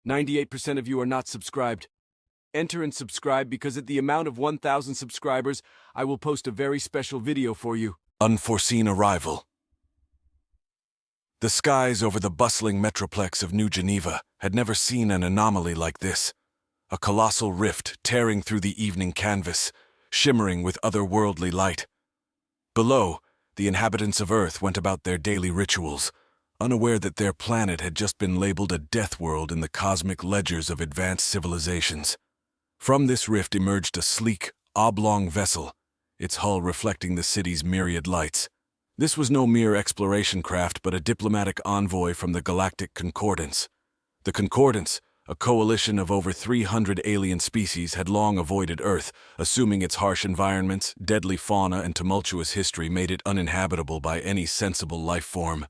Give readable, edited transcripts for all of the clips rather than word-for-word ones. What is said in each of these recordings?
98% of you are not subscribed. Enter and subscribe because at the amount of 1,000 subscribers, I will post a very special video for you. Unforeseen arrival. The skies over the bustling metroplex of New Geneva had never seen an anomaly like this. A colossal rift tearing through the evening canvas, shimmering with otherworldly light. Below, the inhabitants of Earth went about their daily rituals, unaware that their planet had just been labeled a Deathworld in the cosmic ledgers of advanced civilizations. From this rift emerged a sleek, oblong vessel, its hull reflecting the city's myriad lights. This was no mere exploration craft, but a diplomatic envoy from the Galactic Concordance. The Concordance, a coalition of over 300 alien species, had long avoided Earth, assuming its harsh environments, deadly fauna, and tumultuous history made it uninhabitable by any sensible life form.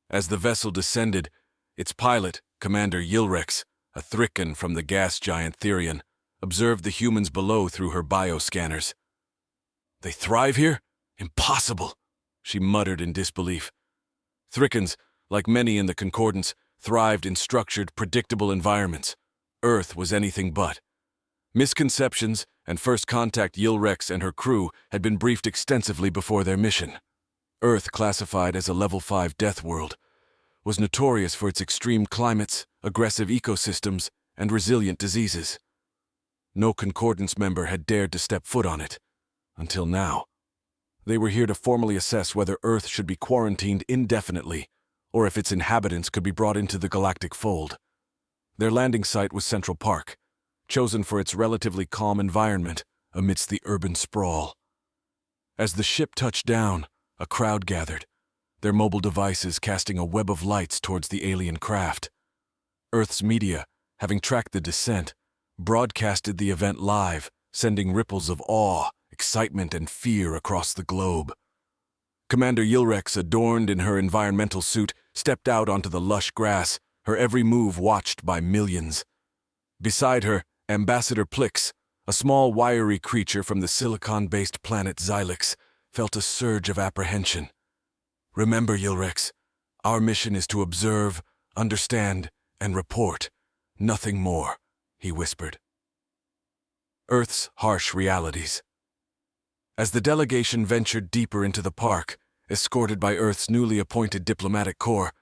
As the vessel descended, its pilot, Commander Yilrex, a Thrican from the gas giant Therion, observed the humans below through her bioscanners. "They thrive here? Impossible!" she muttered in disbelief. Thricans, like many in the Concordance, thrived in structured, predictable environments. Earth was anything but. Misconceptions and first contact Yilrex and her crew had been briefed extensively before their mission. Earth, classified as a Level 5 death world, was notorious for its extreme climates, aggressive ecosystems, and resilient diseases. No Concordance member had dared to step foot on it, until now. They were here to formally assess whether Earth should be quarantined indefinitely, or if its inhabitants could be brought into the galactic fold. Their landing site was Central Park, chosen for its relatively calm environment amidst the urban sprawl. As the ship touched down, a crowd gathered, their mobile devices casting a web of lights towards the alien craft. Earth's media, having tracked the descent, broadcasted the event live, sending ripples of awe, excitement, and fear across the globe. Commander Yilrex, adorned in her environmental suit, stepped out onto the lush grass, her every move watched by millions. Beside her, Ambassador Plix, a small wiry creature from the silicon-based planet Xylix, felt a surge of apprehension. "Remember, Yilrex, our mission is to observe, understand, and report. Nothing more," he whispered. Earth's harsh realities. As the delegation ventured deeper into the park, escorted by Earth's newly appointed diplomatic corps,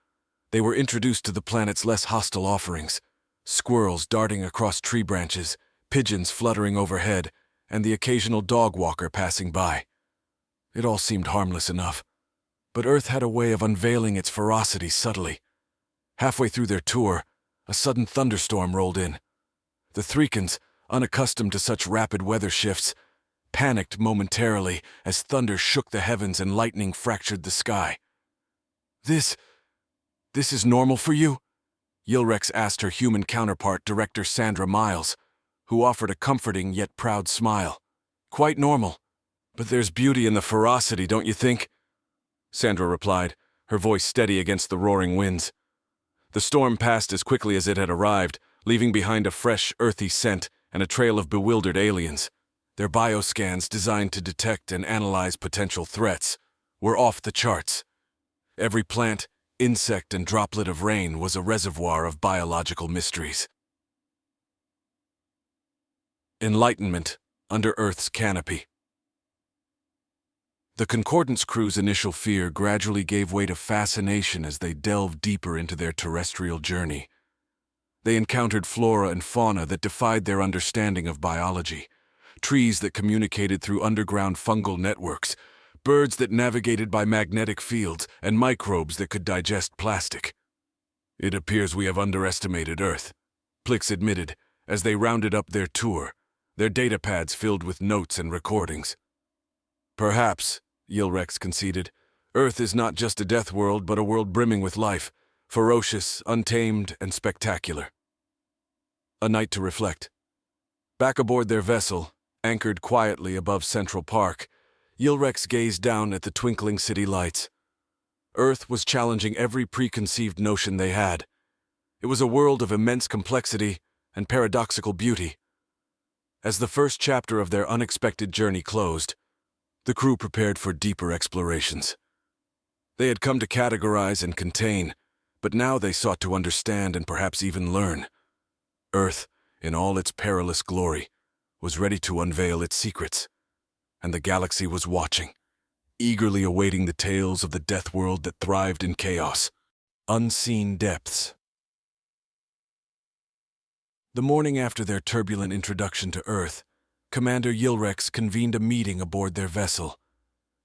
they were introduced to the planet's less hostile offerings: squirrels darting across tree branches, pigeons fluttering overhead, and the occasional dog walker passing by. It all seemed harmless enough, but Earth had a way of unveiling its ferocity subtly. Halfway through their tour, a sudden thunderstorm rolled in. The Threcans, unaccustomed to such rapid weather shifts, panicked momentarily as thunder shook the heavens and lightning fractured the sky. This is normal for you?" Yilrex asked her human counterpart, Director Sandra Miles, who offered a comforting yet proud smile. "Quite normal. But there's beauty in the ferocity, don't you think?" Sandra replied, her voice steady against the roaring winds. The storm passed as quickly as it had arrived, leaving behind a fresh, earthy scent and a trail of bewildered aliens. Their bioscans, designed to detect and analyze potential threats, were off the charts. Every plant, insect, and droplet of rain was a reservoir of biological mysteries. Enlightenment under Earth's canopy. The Concordance crew's initial fear gradually gave way to fascination as they delved deeper into their terrestrial journey. They encountered flora and fauna that defied their understanding of biology, trees that communicated through underground fungal networks, birds that navigated by magnetic fields, and microbes that could digest plastic. "It appears we have underestimated Earth," Plix admitted as they rounded up their tour, their datapads filled with notes and recordings. "Perhaps," Yilrex conceded, "Earth is not just a death world, but a world brimming with life, ferocious, untamed, and spectacular." A night to reflect. Back aboard their vessel, anchored quietly above Central Park, Yilrex gazed down at the twinkling city lights. Earth was challenging every preconceived notion they had. It was a world of immense complexity and paradoxical beauty. As the first chapter of their unexpected journey closed, the crew prepared for deeper explorations. They had come to categorize and contain, but now they sought to understand and perhaps even learn. Earth, in all its perilous glory, was ready to unveil its secrets, and the galaxy was watching, eagerly awaiting the tales of the Deathworld that thrived in chaos. Unseen depths. The morning after their turbulent introduction to Earth, Commander Yilrex convened a meeting aboard their vessel.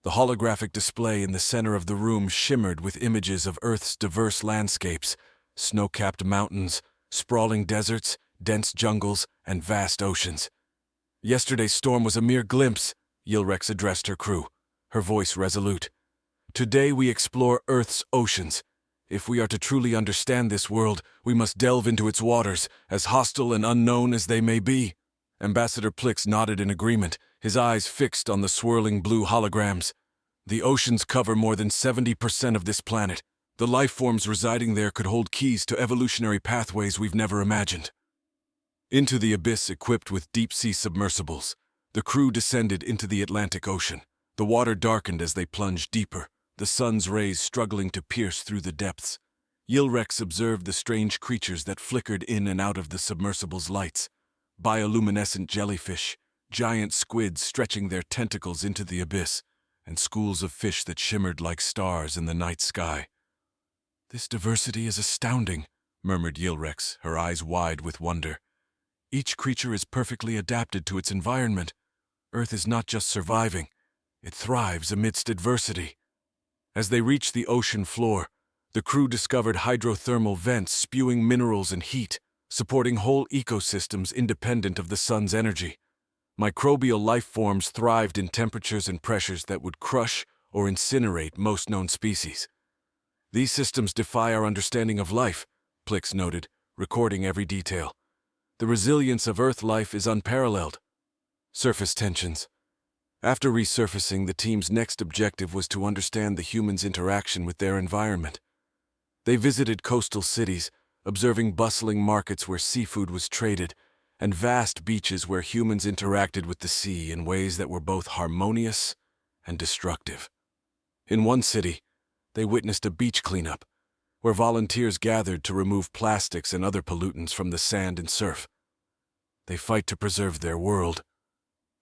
The holographic display in the center of the room shimmered with images of Earth's diverse landscapes: snow-capped mountains, sprawling deserts, dense jungles, and vast oceans. Yesterday's storm was a mere glimpse, Yilrex addressed her crew, her voice resolute. Today we explore Earth's oceans. If we are to truly understand this world, we must delve into its waters, as hostile and unknown as they may be. Ambassador Plix nodded in agreement, his eyes fixed on the swirling blue holograms. The oceans cover more than 70% of this planet. The life forms residing there could hold keys to evolutionary pathways we've never imagined. Into the abyss equipped with deep-sea submersibles, the crew descended into the Atlantic Ocean. The water darkened as they plunged deeper, the sun's rays struggling to pierce through the depths. Yilrex observed the strange creatures that flickered in and out of the submersible's lights. Bioluminescent jellyfish, giant squids stretching their tentacles into the abyss, and schools of fish that shimmered like stars in the night sky. "This diversity is astounding," murmured Yilrex, her eyes wide with wonder. "Each creature is perfectly adapted to its environment. Earth is not just surviving, it thrives amidst adversity." As they reached the ocean floor, the crew discovered hydrothermal vents spewing minerals and heat, supporting whole ecosystems independent of the sun's energy. Microbial life forms thrived in temperatures and pressures that would crush or incinerate most known species. "These systems defy our understanding of life," Plix noted, recording every detail. "The resilience of Earth life is unparalleled." Surface tensions. After resurfacing, the team's next objective was to understand the humans' interaction with their environment. They visited coastal cities, observing bustling markets where seafood was traded, and vast beaches where humans interacted with the sea in ways that were both harmonious and destructive. In one city, they witnessed a beach cleanup, where volunteers gathered to remove plastics and other pollutants from the sand and surf. "They fight to preserve their world,"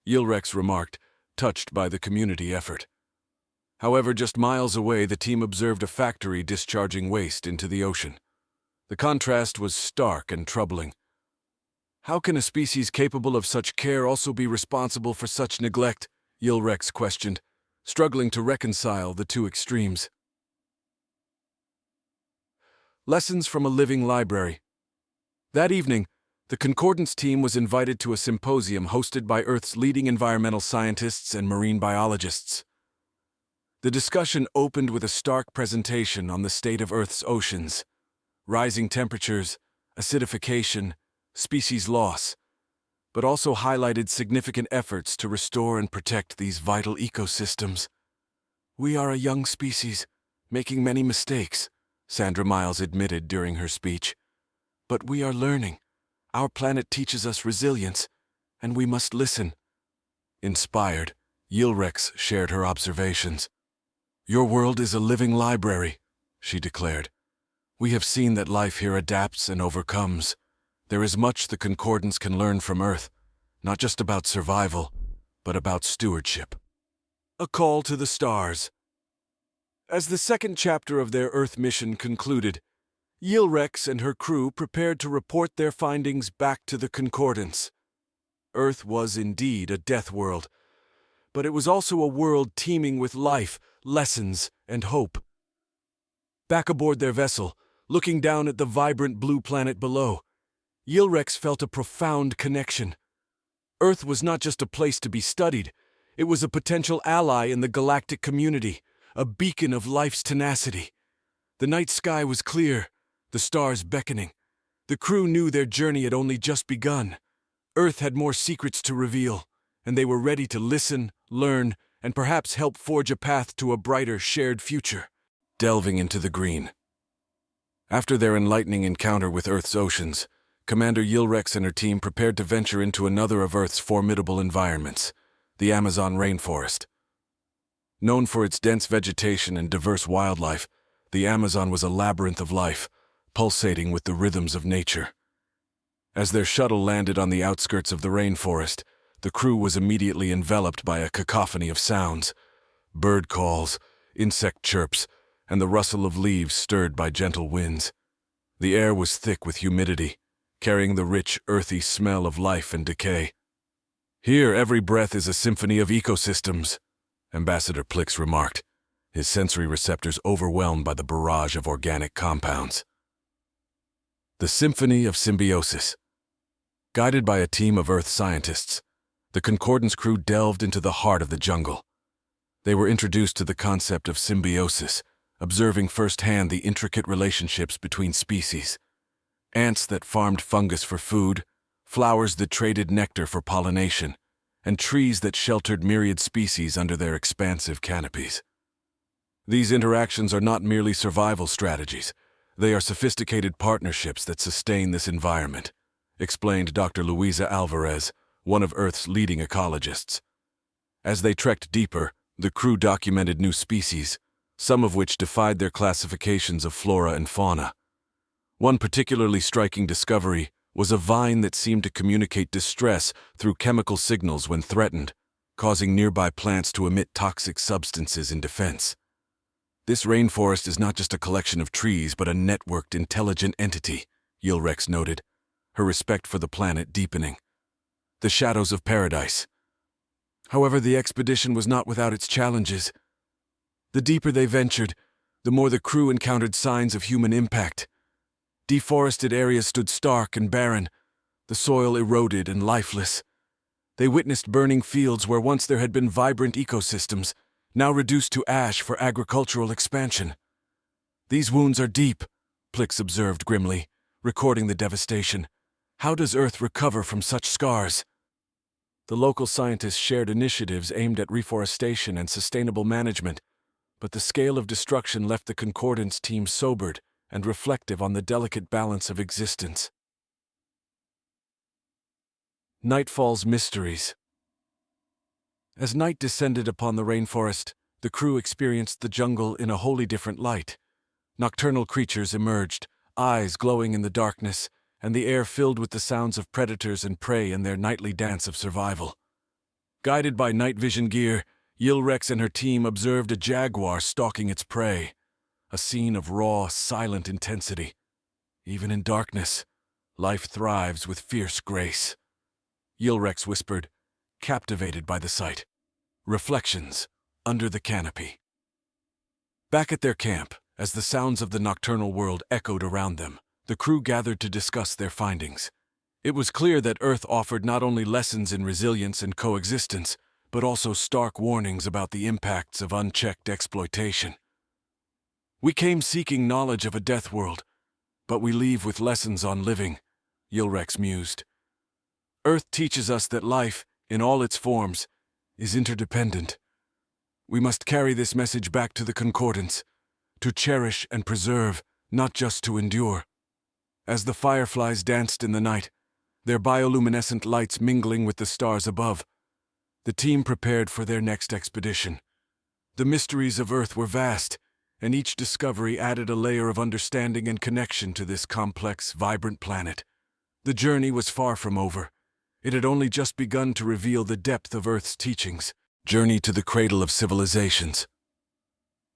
Yilrex remarked, touched by the community effort. However, just miles away, the team observed a factory discharging waste into the ocean. The contrast was stark and troubling. "How can a species capable of such care also be responsible for such neglect?" Yilrex questioned, struggling to reconcile the two extremes. Lessons from a living library. That evening, the Concordance team was invited to a symposium hosted by Earth's leading environmental scientists and marine biologists. The discussion opened with a stark presentation on the state of Earth's oceans: rising temperatures, acidification, species loss, but also highlighted significant efforts to restore and protect these vital ecosystems. "We are a young species, making many mistakes," Sandra Miles admitted during her speech. "But we are learning. Our planet teaches us resilience, and we must listen." Inspired, Yilrex shared her observations. "Your world is a living library," she declared. "We have seen that life here adapts and overcomes. There is much the Concordance can learn from Earth, not just about survival, but about stewardship." A call to the stars. As the second chapter of their Earth mission concluded, Yilrex and her crew prepared to report their findings back to the Concordance. Earth was indeed a death world, but it was also a world teeming with life, lessons, and hope. Back aboard their vessel, looking down at the vibrant blue planet below, Yilrex felt a profound connection. Earth was not just a place to be studied, it was a potential ally in the galactic community, a beacon of life's tenacity. The night sky was clear, the stars beckoning. The crew knew their journey had only just begun. Earth had more secrets to reveal, and they were ready to listen, learn, and perhaps help forge a path to a brighter, shared future. Delving into the green. After their enlightening encounter with Earth's oceans, Commander Yilrex and her team prepared to venture into another of Earth's formidable environments, the Amazon rainforest. Known for its dense vegetation and diverse wildlife, the Amazon was a labyrinth of life, pulsating with the rhythms of nature. As their shuttle landed on the outskirts of the rainforest, the crew was immediately enveloped by a cacophony of sounds: bird calls, insect chirps, and the rustle of leaves stirred by gentle winds. The air was thick with humidity, carrying the rich, earthy smell of life and decay. "Here, every breath is a symphony of ecosystems," Ambassador Plix remarked, his sensory receptors overwhelmed by the barrage of organic compounds. The Symphony of Symbiosis. Guided by a team of Earth scientists, the Concordance crew delved into the heart of the jungle. They were introduced to the concept of symbiosis, observing firsthand the intricate relationships between species. Ants that farmed fungus for food, flowers that traded nectar for pollination, and trees that sheltered myriad species under their expansive canopies. These interactions are not merely survival strategies, they are sophisticated partnerships that sustain this environment, explained Dr. Luisa Alvarez, one of Earth's leading ecologists. As they trekked deeper, the crew documented new species, some of which defied their classifications of flora and fauna. One particularly striking discovery was a vine that seemed to communicate distress through chemical signals when threatened, causing nearby plants to emit toxic substances in defense. This rainforest is not just a collection of trees, but a networked, intelligent entity, Yilrex noted, her respect for the planet deepening. The shadows of paradise. However, the expedition was not without its challenges. The deeper they ventured, the more the crew encountered signs of human impact. Deforested areas stood stark and barren, the soil eroded and lifeless. They witnessed burning fields where once there had been vibrant ecosystems, now reduced to ash for agricultural expansion. "These wounds are deep," Plix observed grimly, recording the devastation. "How does Earth recover from such scars?" The local scientists shared initiatives aimed at reforestation and sustainable management, but the scale of destruction left the Concordance team sobered and reflective on the delicate balance of existence. Nightfall's mysteries. As night descended upon the rainforest, the crew experienced the jungle in a wholly different light. Nocturnal creatures emerged, eyes glowing in the darkness, and the air filled with the sounds of predators and prey in their nightly dance of survival. Guided by night vision gear, Yilrex and her team observed a jaguar stalking its prey, a scene of raw, silent intensity. Even in darkness, life thrives with fierce grace. Yilrex whispered, captivated by the sight. Reflections, under the canopy. Back at their camp, as the sounds of the nocturnal world echoed around them, the crew gathered to discuss their findings. It was clear that Earth offered not only lessons in resilience and coexistence, but also stark warnings about the impacts of unchecked exploitation. "We came seeking knowledge of a Deathworld, but we leave with lessons on living," Yilrex mused. "Earth teaches us that life, in all its forms, is interdependent. We must carry this message back to the Concordance, to cherish and preserve, not just to endure." As the fireflies danced in the night, their bioluminescent lights mingling with the stars above, the team prepared for their next expedition. The mysteries of Earth were vast, and each discovery added a layer of understanding and connection to this complex, vibrant planet. The journey was far from over. It had only just begun to reveal the depth of Earth's teachings. Journey to the Cradle of Civilizations.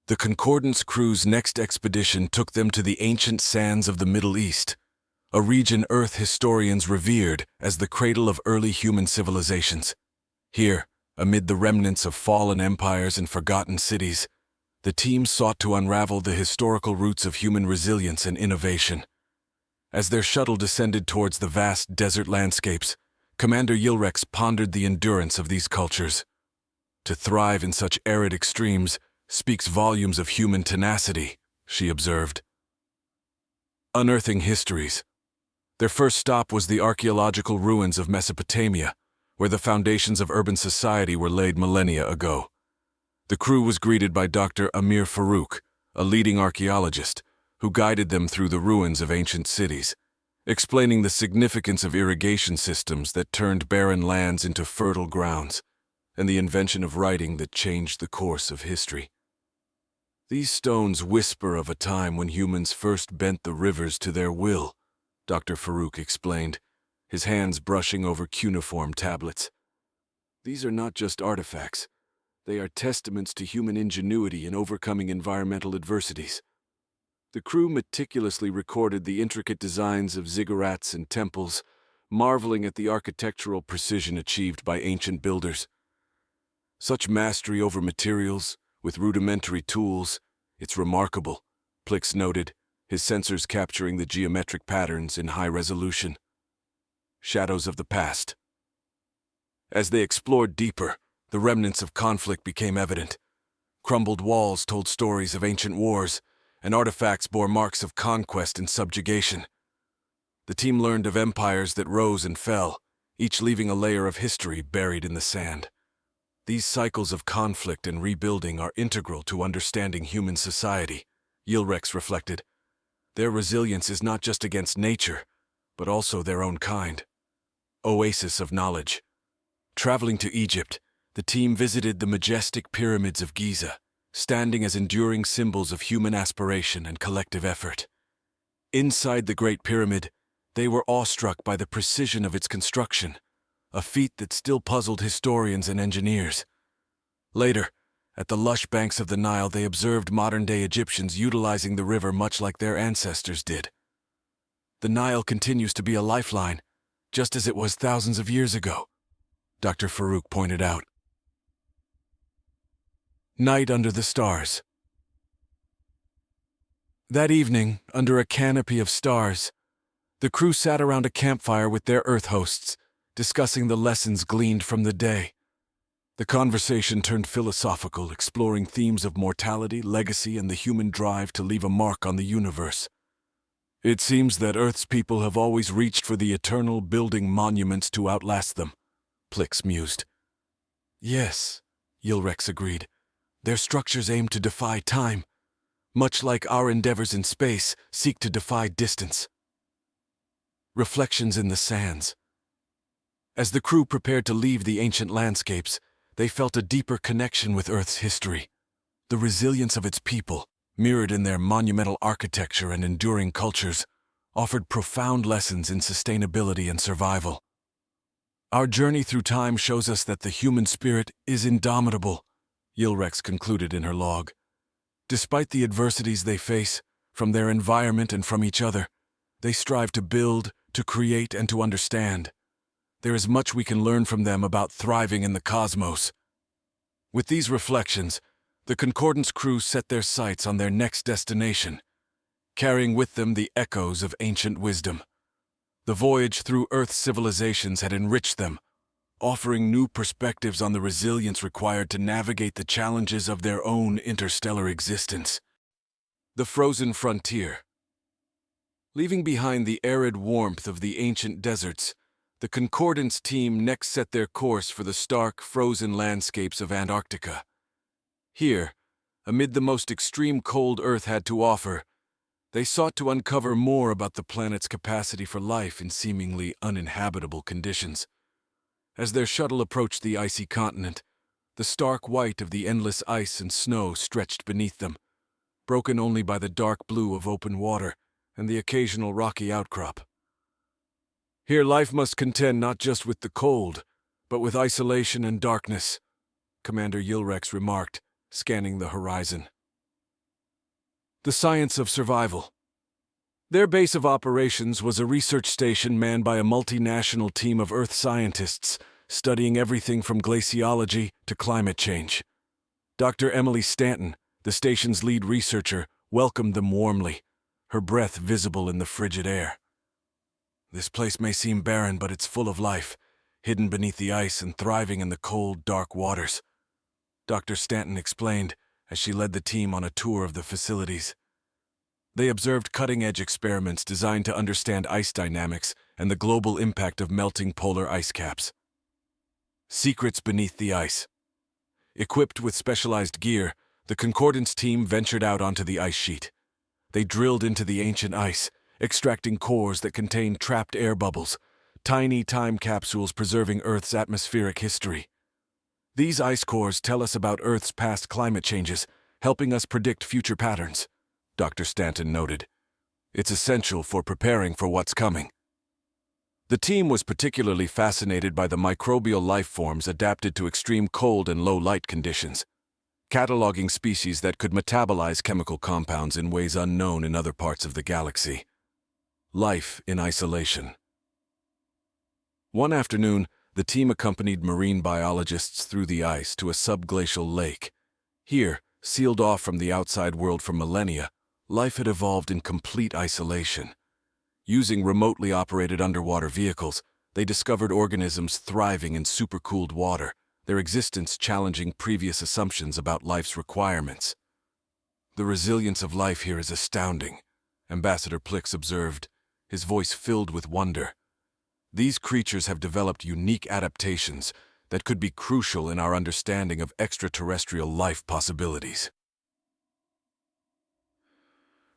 The Concordance crew's next expedition took them to the ancient sands of the Middle East, a region Earth historians revered as the cradle of early human civilizations. Here, amid the remnants of fallen empires and forgotten cities, the team sought to unravel the historical roots of human resilience and innovation. As their shuttle descended towards the vast desert landscapes, Commander Yilrex pondered the endurance of these cultures. To thrive in such arid extremes speaks volumes of human tenacity, she observed. Unearthing histories. Their first stop was the archaeological ruins of Mesopotamia, where the foundations of urban society were laid millennia ago. The crew was greeted by Dr. Amir Farouk, a leading archaeologist, who guided them through the ruins of ancient cities, explaining the significance of irrigation systems that turned barren lands into fertile grounds, and the invention of writing that changed the course of history. "These stones whisper of a time when humans first bent the rivers to their will," Dr. Farouk explained, his hands brushing over cuneiform tablets. These are not just artifacts. They are testaments to human ingenuity in overcoming environmental adversities. The crew meticulously recorded the intricate designs of ziggurats and temples, marveling at the architectural precision achieved by ancient builders. Such mastery over materials, with rudimentary tools, it's remarkable, Plix noted, his sensors capturing the geometric patterns in high resolution. Shadows of the past. As they explored deeper, the remnants of conflict became evident. Crumbled walls told stories of ancient wars, and artifacts bore marks of conquest and subjugation. The team learned of empires that rose and fell, each leaving a layer of history buried in the sand. These cycles of conflict and rebuilding are integral to understanding human society, Yilrex reflected. Their resilience is not just against nature, but also their own kind. Oasis of knowledge. Traveling to Egypt, the team visited the majestic pyramids of Giza, standing as enduring symbols of human aspiration and collective effort. Inside the Great Pyramid, they were awestruck by the precision of its construction, a feat that still puzzled historians and engineers. Later, at the lush banks of the Nile, they observed modern-day Egyptians utilizing the river much like their ancestors did. The Nile continues to be a lifeline, just as it was thousands of years ago, Dr. Farouk pointed out. Night under the stars. That evening, under a canopy of stars, the crew sat around a campfire with their Earth hosts, discussing the lessons gleaned from the day. The conversation turned philosophical, exploring themes of mortality, legacy, and the human drive to leave a mark on the universe. It seems that Earth's people have always reached for the eternal, building monuments to outlast them, Plix mused. Yes, Yilrex agreed. Their structures aim to defy time, much like our endeavors in space seek to defy distance. Reflections in the sands. As the crew prepared to leave the ancient landscapes, they felt a deeper connection with Earth's history. The resilience of its people, mirrored in their monumental architecture and enduring cultures, offered profound lessons in sustainability and survival. Our journey through time shows us that the human spirit is indomitable, Yilrex concluded in her log. Despite the adversities they face, from their environment and from each other, they strive to build, to create, and to understand. There is much we can learn from them about thriving in the cosmos. With these reflections, the Concordance crew set their sights on their next destination, carrying with them the echoes of ancient wisdom. The voyage through Earth's civilizations had enriched them, offering new perspectives on the resilience required to navigate the challenges of their own interstellar existence. The frozen frontier. Leaving behind the arid warmth of the ancient deserts, the Concordance team next set their course for the stark, frozen landscapes of Antarctica. Here, amid the most extreme cold Earth had to offer, they sought to uncover more about the planet's capacity for life in seemingly uninhabitable conditions. As their shuttle approached the icy continent, the stark white of the endless ice and snow stretched beneath them, broken only by the dark blue of open water and the occasional rocky outcrop. Here life must contend not just with the cold, but with isolation and darkness, Commander Yilrex remarked, scanning the horizon. The science of survival. Their base of operations was a research station manned by a multinational team of Earth scientists, studying everything from glaciology to climate change. Dr. Emily Stanton, the station's lead researcher, welcomed them warmly, her breath visible in the frigid air. This place may seem barren, but it's full of life, hidden beneath the ice and thriving in the cold, dark waters, Dr. Stanton explained as she led the team on a tour of the facilities. They observed cutting-edge experiments designed to understand ice dynamics and the global impact of melting polar ice caps. Secrets beneath the ice. Equipped with specialized gear, the Concordance team ventured out onto the ice sheet. They drilled into the ancient ice, extracting cores that contained trapped air bubbles, tiny time capsules preserving Earth's atmospheric history. These ice cores tell us about Earth's past climate changes, helping us predict future patterns, Dr. Stanton noted. It's essential for preparing for what's coming. The team was particularly fascinated by the microbial life forms adapted to extreme cold and low light conditions, cataloging species that could metabolize chemical compounds in ways unknown in other parts of the galaxy. Life in isolation. One afternoon, the team accompanied marine biologists through the ice to a subglacial lake. Here, sealed off from the outside world for millennia, life had evolved in complete isolation. Using remotely operated underwater vehicles, they discovered organisms thriving in supercooled water, their existence challenging previous assumptions about life's requirements. "The resilience of life here is astounding," Ambassador Plix observed, his voice filled with wonder. "These creatures have developed unique adaptations that could be crucial in our understanding of extraterrestrial life possibilities."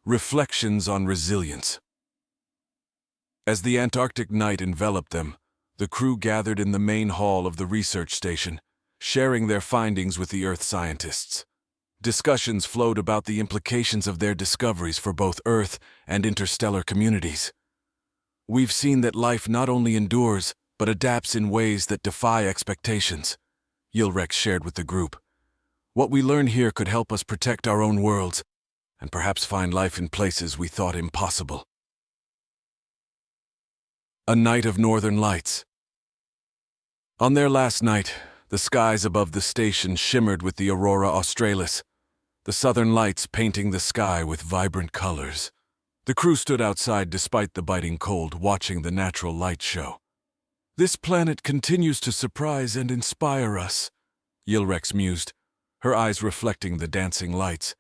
Reflections on resilience. As the Antarctic night enveloped them, the crew gathered in the main hall of the research station, sharing their findings with the Earth scientists. Discussions flowed about the implications of their discoveries for both Earth and interstellar communities. "We've seen that life not only endures, but adapts in ways that defy expectations," Yilrex shared with the group. "What we learn here could help us protect our own worlds, and perhaps find life in places we thought impossible." A night of northern lights. On their last night, the skies above the station shimmered with the aurora australis, the southern lights painting the sky with vibrant colors. The crew stood outside despite the biting cold, watching the natural light show. "This planet continues to surprise and inspire us," Yilrex mused, her eyes reflecting the dancing lights.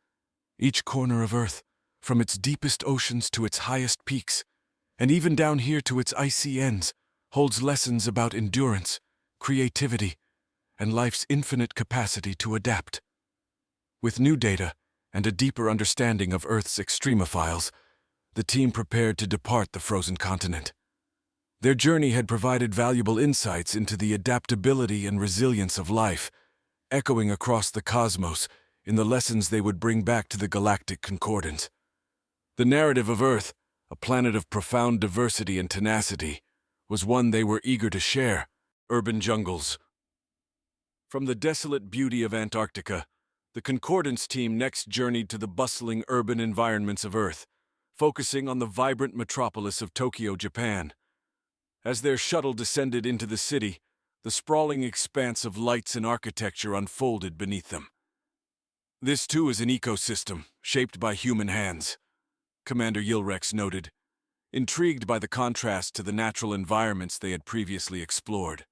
"Each corner of Earth, from its deepest oceans to its highest peaks, and even down here to its icy ends, holds lessons about endurance, creativity, and life's infinite capacity to adapt." With new data and a deeper understanding of Earth's extremophiles, the team prepared to depart the frozen continent. Their journey had provided valuable insights into the adaptability and resilience of life, echoing across the cosmos in the lessons they would bring back to the galactic concordance. The narrative of Earth, a planet of profound diversity and tenacity, was one they were eager to share. Urban jungles. From the desolate beauty of Antarctica, the Concordance team next journeyed to the bustling urban environments of Earth, focusing on the vibrant metropolis of Tokyo, Japan. As their shuttle descended into the city, the sprawling expanse of lights and architecture unfolded beneath them. "This too is an ecosystem, shaped by human hands," Commander Yilrex noted, intrigued by the contrast to the natural environments they had previously explored.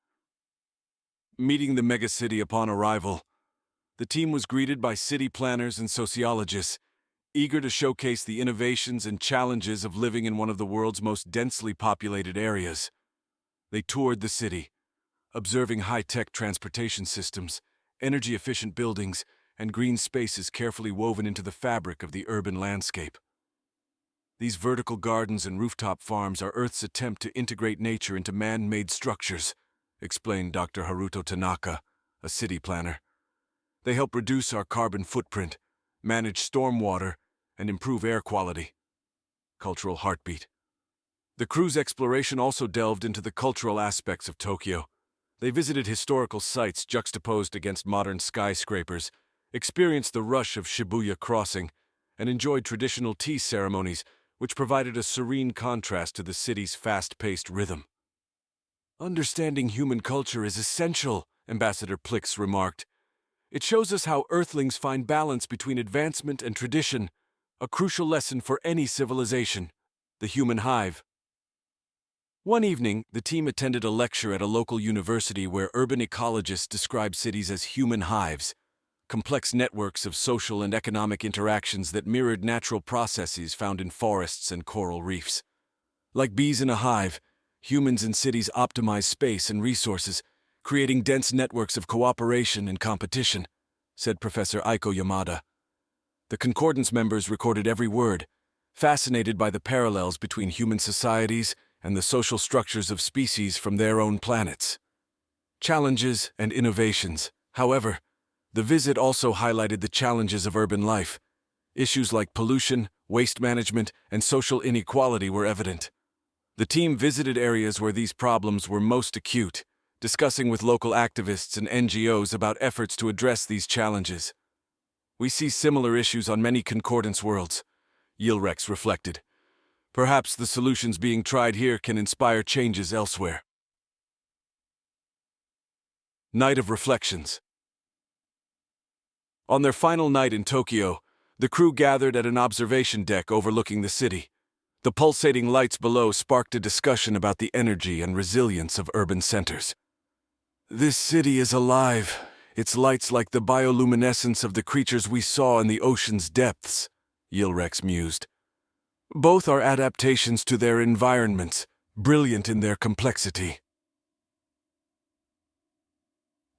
Meeting the megacity upon arrival, the team was greeted by city planners and sociologists, eager to showcase the innovations and challenges of living in one of the world's most densely populated areas. They toured the city, observing high-tech transportation systems, energy-efficient buildings, and green spaces carefully woven into the fabric of the urban landscape. "These vertical gardens and rooftop farms are Earth's attempt to integrate nature into man-made structures," explained Dr. Haruto Tanaka, a city planner. "They help reduce our carbon footprint, manage stormwater, and improve air quality." Cultural heartbeat. The crew's exploration also delved into the cultural aspects of Tokyo. They visited historical sites juxtaposed against modern skyscrapers, experienced the rush of Shibuya Crossing, and enjoyed traditional tea ceremonies, which provided a serene contrast to the city's fast-paced rhythm. "Understanding human culture is essential," Ambassador Plix remarked. "It shows us how Earthlings find balance between advancement and tradition, a crucial lesson for any civilization." The human hive. One evening, the team attended a lecture at a local university where urban ecologists describe cities as human hives, complex networks of social and economic interactions that mirrored natural processes found in forests and coral reefs. Like bees in a hive, humans in cities optimize space and resources, creating dense networks of cooperation and competition, said Professor Aiko Yamada. The Concordance members recorded every word, fascinated by the parallels between human societies and the social structures of species from their own planets. Challenges and innovations. However, the visit also highlighted the challenges of urban life. Issues like pollution, waste management, and social inequality were evident. The team visited areas where these problems were most acute, discussing with local activists and NGOs about efforts to address these challenges. We see similar issues on many concordance worlds, Yilrex reflected. Perhaps the solutions being tried here can inspire changes elsewhere. Night of Reflections. On their final night in Tokyo, the crew gathered at an observation deck overlooking the city. The pulsating lights below sparked a discussion about the energy and resilience of urban centers. "This city is alive, its lights like the bioluminescence of the creatures we saw in the ocean's depths," Yilrex mused. "Both are adaptations to their environments, brilliant in their complexity."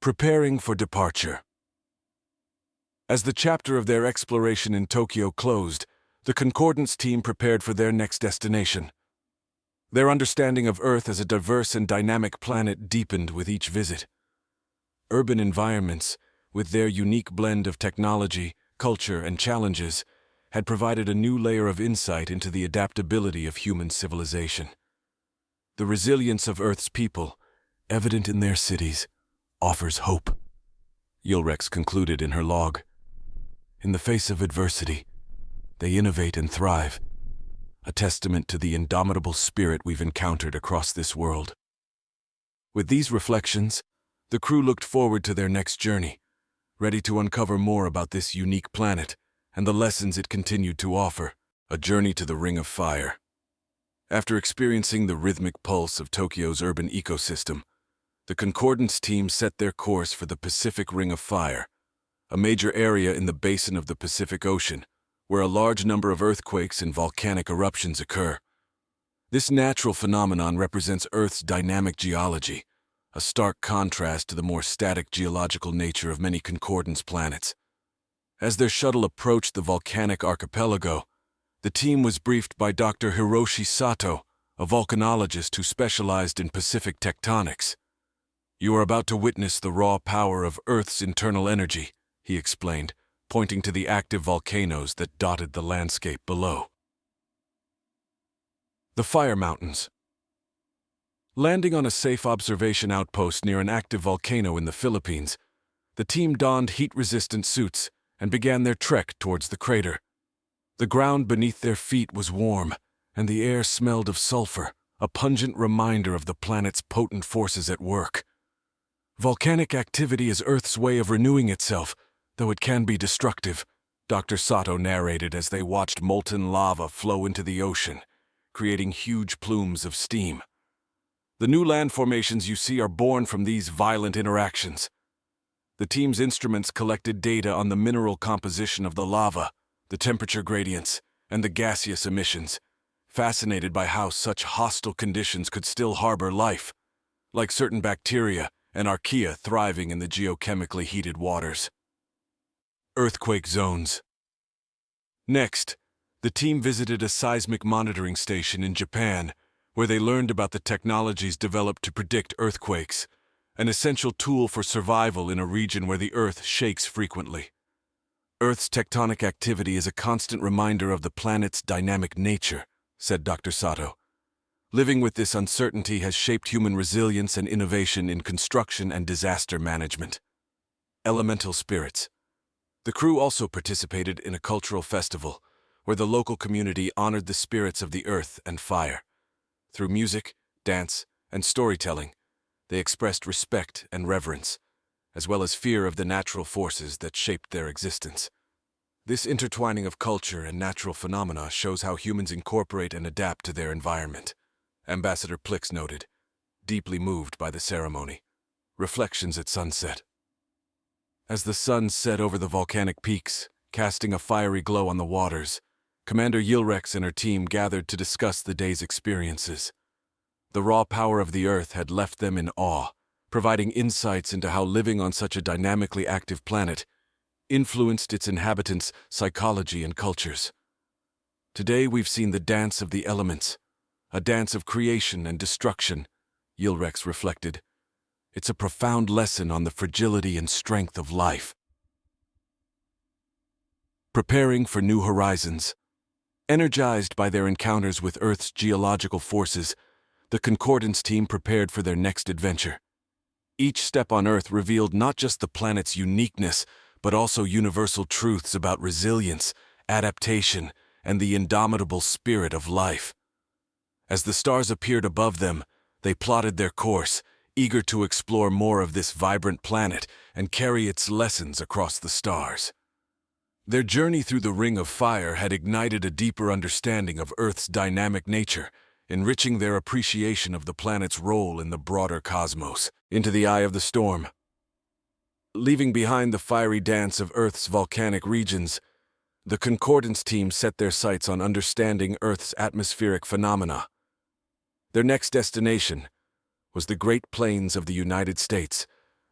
Preparing for departure. As the chapter of their exploration in Tokyo closed, the Concordance team prepared for their next destination. Their understanding of Earth as a diverse and dynamic planet deepened with each visit. Urban environments, with their unique blend of technology, culture, and challenges, had provided a new layer of insight into the adaptability of human civilization. The resilience of Earth's people, evident in their cities, offers hope, Yilrex concluded in her log. In the face of adversity, they innovate and thrive, a testament to the indomitable spirit we've encountered across this world. With these reflections, the crew looked forward to their next journey, ready to uncover more about this unique planet and the lessons it continued to offer, a journey to the Ring of Fire. After experiencing the rhythmic pulse of Tokyo's urban ecosystem, the Concordance team set their course for the Pacific Ring of Fire, a major area in the basin of the Pacific Ocean, where a large number of earthquakes and volcanic eruptions occur. This natural phenomenon represents Earth's dynamic geology, a stark contrast to the more static geological nature of many Concordance planets. As their shuttle approached the volcanic archipelago, the team was briefed by Dr. Hiroshi Sato, a volcanologist who specialized in Pacific tectonics. "You are about to witness the raw power of Earth's internal energy," he explained, pointing to the active volcanoes that dotted the landscape below. The Fire Mountains. Landing on a safe observation outpost near an active volcano in the Philippines, the team donned heat-resistant suits and began their trek towards the crater. The ground beneath their feet was warm, and the air smelled of sulfur, a pungent reminder of the planet's potent forces at work. Volcanic activity is Earth's way of renewing itself, though it can be destructive, Dr. Sato narrated as they watched molten lava flow into the ocean, creating huge plumes of steam. The new land formations you see are born from these violent interactions. The team's instruments collected data on the mineral composition of the lava, the temperature gradients, and the gaseous emissions, fascinated by how such hostile conditions could still harbor life, like certain bacteria and archaea thriving in the geochemically heated waters. Earthquake zones. Next, the team visited a seismic monitoring station in Japan, where they learned about the technologies developed to predict earthquakes, an essential tool for survival in a region where the Earth shakes frequently. Earth's tectonic activity is a constant reminder of the planet's dynamic nature, said Dr. Sato. Living with this uncertainty has shaped human resilience and innovation in construction and disaster management. Elemental spirits. The crew also participated in a cultural festival, where the local community honored the spirits of the earth and fire. Through music, dance, and storytelling, they expressed respect and reverence, as well as fear of the natural forces that shaped their existence. This intertwining of culture and natural phenomena shows how humans incorporate and adapt to their environment, Ambassador Plix noted, deeply moved by the ceremony. Reflections at sunset. As the sun set over the volcanic peaks, casting a fiery glow on the waters, Commander Yilrex and her team gathered to discuss the day's experiences. The raw power of the Earth had left them in awe, providing insights into how living on such a dynamically active planet influenced its inhabitants' psychology and cultures. Today we've seen the dance of the elements, a dance of creation and destruction, Yilrex reflected. It's a profound lesson on the fragility and strength of life. Preparing for new horizons. Energized by their encounters with Earth's geological forces, the Concordance team prepared for their next adventure. Each step on Earth revealed not just the planet's uniqueness, but also universal truths about resilience, adaptation, and the indomitable spirit of life. As the stars appeared above them, they plotted their course, eager to explore more of this vibrant planet and carry its lessons across the stars. Their journey through the Ring of Fire had ignited a deeper understanding of Earth's dynamic nature, enriching their appreciation of the planet's role in the broader cosmos. Into the eye of the storm. Leaving behind the fiery dance of Earth's volcanic regions, the Concordance team set their sights on understanding Earth's atmospheric phenomena. Their next destination was the Great Plains of the United States,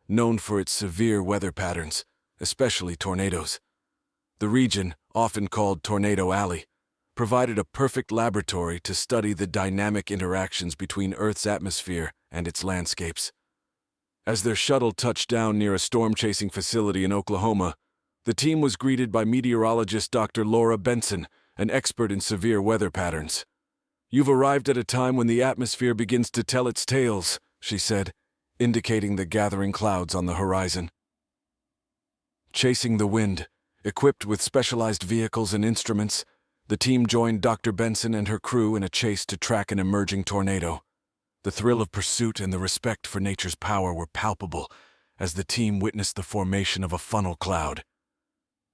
known for its severe weather patterns, especially tornadoes. The region, often called Tornado Alley, provided a perfect laboratory to study the dynamic interactions between Earth's atmosphere and its landscapes. As their shuttle touched down near a storm-chasing facility in Oklahoma, the team was greeted by meteorologist Dr. Laura Benson, an expert in severe weather patterns. "You've arrived at a time when the atmosphere begins to tell its tales," she said, indicating the gathering clouds on the horizon. Chasing the wind, equipped with specialized vehicles and instruments, the team joined Dr. Benson and her crew in a chase to track an emerging tornado. The thrill of pursuit and the respect for nature's power were palpable as the team witnessed the formation of a funnel cloud.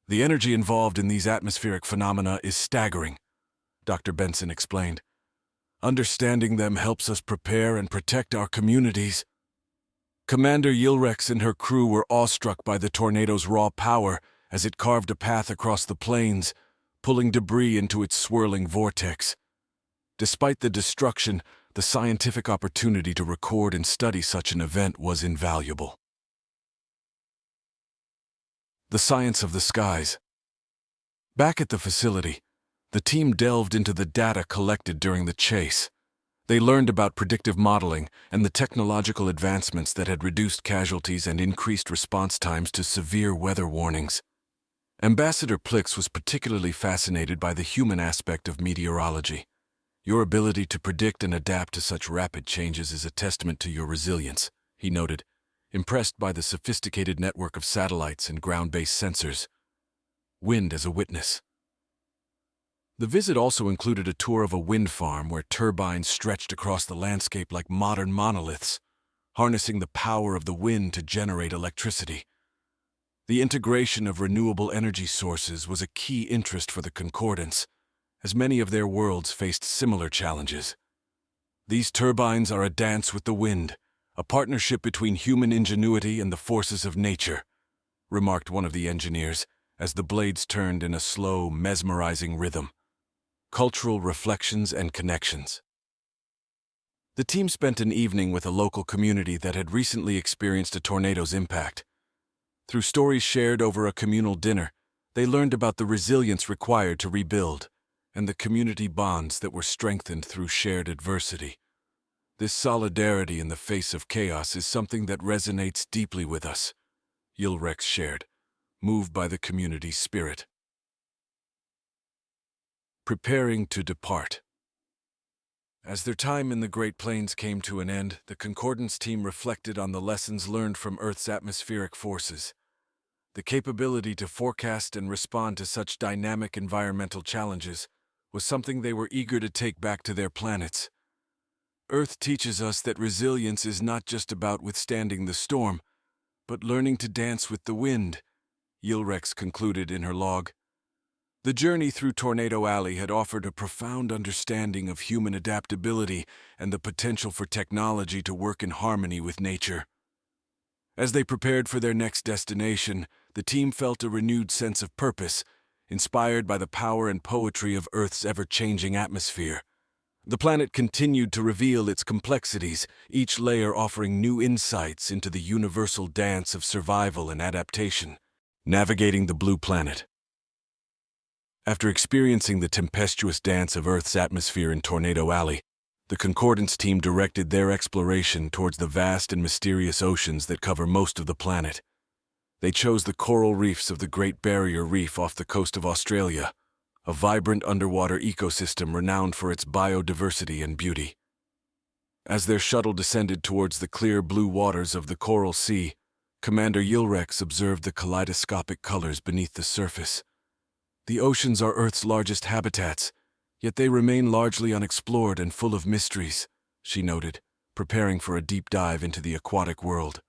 "The energy involved in these atmospheric phenomena is staggering," Dr. Benson explained. "Understanding them helps us prepare and protect our communities." Commander Yilrex and her crew were awestruck by the tornado's raw power as it carved a path across the plains, pulling debris into its swirling vortex. Despite the destruction, the scientific opportunity to record and study such an event was invaluable. The science of the skies. Back at the facility, the team delved into the data collected during the chase. They learned about predictive modeling and the technological advancements that had reduced casualties and increased response times to severe weather warnings. Ambassador Plix was particularly fascinated by the human aspect of meteorology. "Your ability to predict and adapt to such rapid changes is a testament to your resilience," he noted, impressed by the sophisticated network of satellites and ground-based sensors. Wind as a witness. The visit also included a tour of a wind farm where turbines stretched across the landscape like modern monoliths, harnessing the power of the wind to generate electricity. The integration of renewable energy sources was a key interest for the Concordance, as many of their worlds faced similar challenges. "These turbines are a dance with the wind, a partnership between human ingenuity and the forces of nature," remarked one of the engineers as the blades turned in a slow, mesmerizing rhythm. Cultural reflections and connections. The team spent an evening with a local community that had recently experienced a tornado's impact. Through stories shared over a communal dinner, they learned about the resilience required to rebuild and the community bonds that were strengthened through shared adversity. "This solidarity in the face of chaos is something that resonates deeply with us," Yilrex shared, moved by the community's spirit. Preparing to depart. As their time in the Great Plains came to an end, the Concordance team reflected on the lessons learned from Earth's atmospheric forces. The capability to forecast and respond to such dynamic environmental challenges was something they were eager to take back to their planets. "Earth teaches us that resilience is not just about withstanding the storm, but learning to dance with the wind," Yilrex concluded in her log. The journey through Tornado Alley had offered a profound understanding of human adaptability and the potential for technology to work in harmony with nature. As they prepared for their next destination, the team felt a renewed sense of purpose, inspired by the power and poetry of Earth's ever-changing atmosphere. The planet continued to reveal its complexities, each layer offering new insights into the universal dance of survival and adaptation. Navigating the Blue Planet. After experiencing the tempestuous dance of Earth's atmosphere in Tornado Alley, the Concordance team directed their exploration towards the vast and mysterious oceans that cover most of the planet. They chose the coral reefs of the Great Barrier Reef off the coast of Australia, a vibrant underwater ecosystem renowned for its biodiversity and beauty. As their shuttle descended towards the clear blue waters of the Coral Sea, Commander Yilrex observed the kaleidoscopic colors beneath the surface. The oceans are Earth's largest habitats, yet they remain largely unexplored and full of mysteries, she noted, preparing for a deep dive into the aquatic world.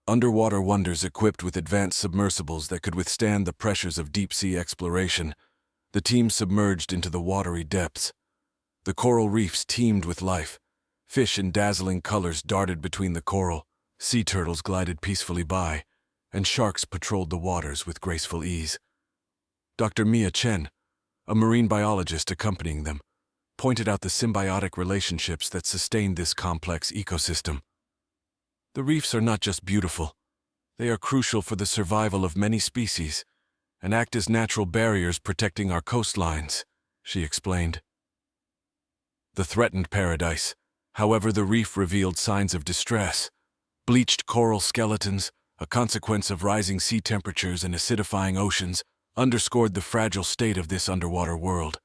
Underwater wonders equipped with advanced submersibles that could withstand the pressures of deep-sea exploration, the team submerged into the watery depths. The coral reefs teemed with life. Fish in dazzling colors darted between the coral, sea turtles glided peacefully by, and sharks patrolled the waters with graceful ease. Dr. Mia Chen, a marine biologist accompanying them, pointed out the symbiotic relationships that sustained this complex ecosystem. The reefs are not just beautiful, they are crucial for the survival of many species and act as natural barriers protecting our coastlines, she explained. The threatened paradise, however, the reef revealed signs of distress. Bleached coral skeletons, a consequence of rising sea temperatures and acidifying oceans, underscored the fragile state of this underwater world.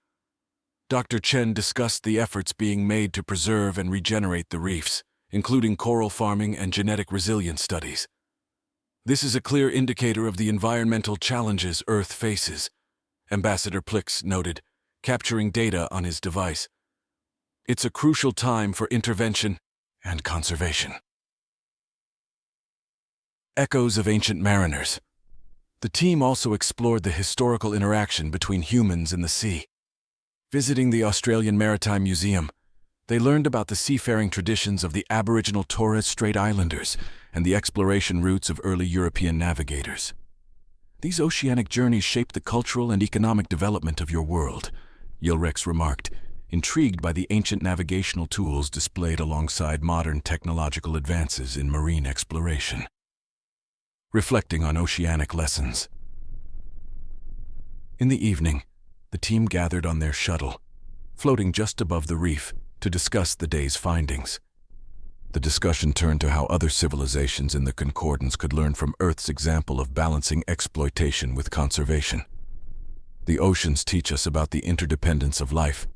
Dr. Chen discussed the efforts being made to preserve and regenerate the reefs, including coral farming and genetic resilience studies. This is a clear indicator of the environmental challenges Earth faces, Ambassador Plix noted, capturing data on his device. It's a crucial time for intervention and conservation. Echoes of ancient mariners. The team also explored the historical interaction between humans and the sea. Visiting the Australian Maritime Museum, they learned about the seafaring traditions of the Aboriginal Torres Strait Islanders and the exploration routes of early European navigators. These oceanic journeys shaped the cultural and economic development of your world, Yilrex remarked, intrigued by the ancient navigational tools displayed alongside modern technological advances in marine exploration. Reflecting on oceanic lessons. In the evening, the team gathered on their shuttle, floating just above the reef, to discuss the day's findings. The discussion turned to how other civilizations in the Concordance could learn from Earth's example of balancing exploitation with conservation. The oceans teach us about the interdependence of life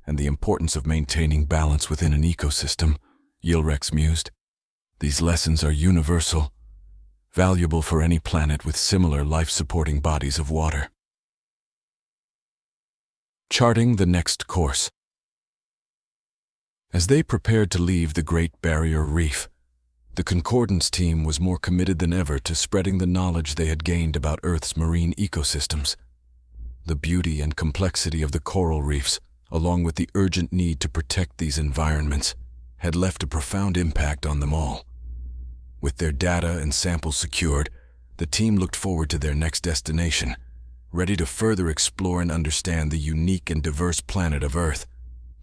and the importance of maintaining balance within an ecosystem, Yilrex mused. These lessons are universal, valuable for any planet with similar life-supporting bodies of water. Charting the next course. As they prepared to leave the Great Barrier Reef, the Concordance team was more committed than ever to spreading the knowledge they had gained about Earth's marine ecosystems. The beauty and complexity of the coral reefs, along with the urgent need to protect these environments, had left a profound impact on them all. With their data and samples secured, the team looked forward to their next destination, ready to further explore and understand the unique and diverse planet of Earth.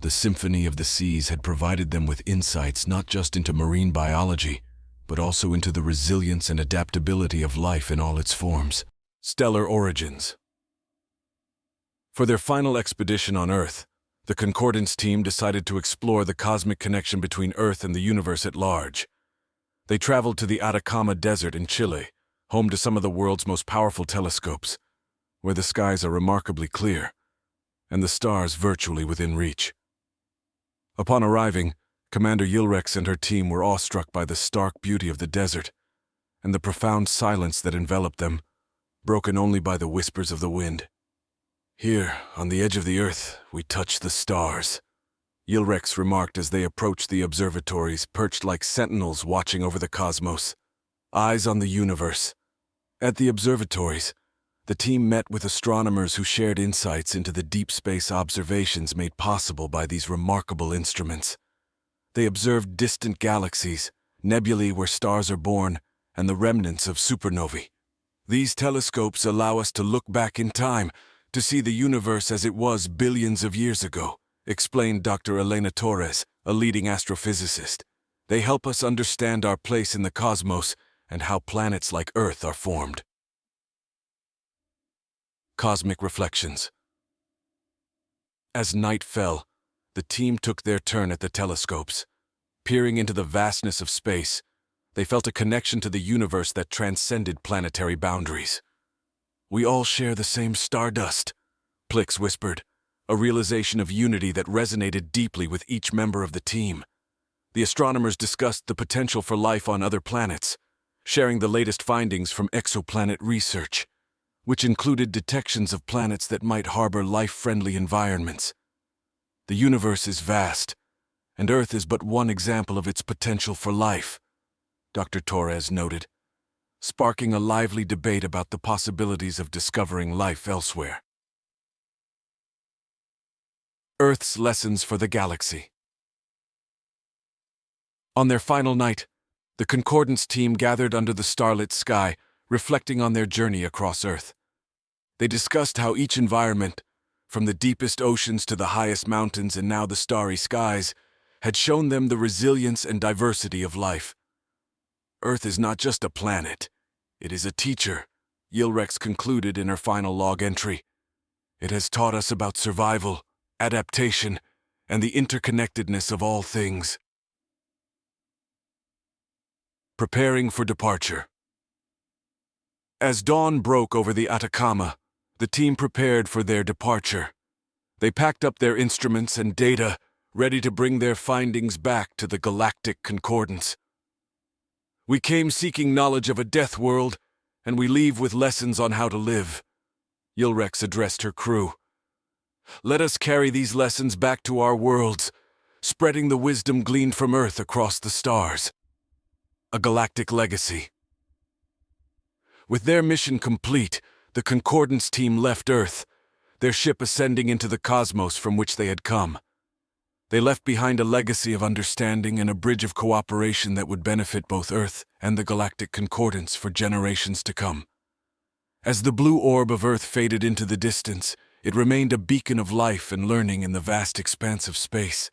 The Symphony of the Seas had provided them with insights not just into marine biology, but also into the resilience and adaptability of life in all its forms. Stellar origins. For their final expedition on Earth, the Concordance team decided to explore the cosmic connection between Earth and the universe at large. They traveled to the Atacama Desert in Chile, home to some of the world's most powerful telescopes, where the skies are remarkably clear, and the stars virtually within reach. Upon arriving, Commander Yilrex and her team were awestruck by the stark beauty of the desert and the profound silence that enveloped them, broken only by the whispers of the wind. Here, on the edge of the Earth, we touch the stars, Yilrex remarked as they approached the observatories perched like sentinels watching over the cosmos. Eyes on the universe. At the observatories, the team met with astronomers who shared insights into the deep space observations made possible by these remarkable instruments. They observed distant galaxies, nebulae where stars are born, and the remnants of supernovae. These telescopes allow us to look back in time, to see the universe as it was billions of years ago, explained Dr. Elena Torres, a leading astrophysicist. They help us understand our place in the cosmos and how planets like Earth are formed. Cosmic reflections. As night fell, the team took their turn at the telescopes. Peering into the vastness of space, they felt a connection to the universe that transcended planetary boundaries. We all share the same stardust, Plix whispered, a realization of unity that resonated deeply with each member of the team. The astronomers discussed the potential for life on other planets, sharing the latest findings from exoplanet research, which included detections of planets that might harbor life-friendly environments. The universe is vast, and Earth is but one example of its potential for life, Dr. Torres noted, sparking a lively debate about the possibilities of discovering life elsewhere. Earth's lessons for the galaxy. On their final night, the Concordance team gathered under the starlit sky, reflecting on their journey across Earth. They discussed how each environment, from the deepest oceans to the highest mountains and now the starry skies, had shown them the resilience and diversity of life. Earth is not just a planet, it is a teacher, Yilrex concluded in her final log entry. It has taught us about survival, adaptation, and the interconnectedness of all things. Preparing for departure. As dawn broke over the Atacama, the team prepared for their departure. They packed up their instruments and data, ready to bring their findings back to the Galactic Concordance. We came seeking knowledge of a death world, and we leave with lessons on how to live, Yilrex addressed her crew. Let us carry these lessons back to our worlds, spreading the wisdom gleaned from Earth across the stars. A galactic legacy. With their mission complete, the Concordance team left Earth, their ship ascending into the cosmos from which they had come. They left behind a legacy of understanding and a bridge of cooperation that would benefit both Earth and the Galactic Concordance for generations to come. As the blue orb of Earth faded into the distance, it remained a beacon of life and learning in the vast expanse of space,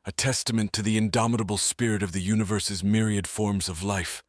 a testament to the indomitable spirit of the universe's myriad forms of life.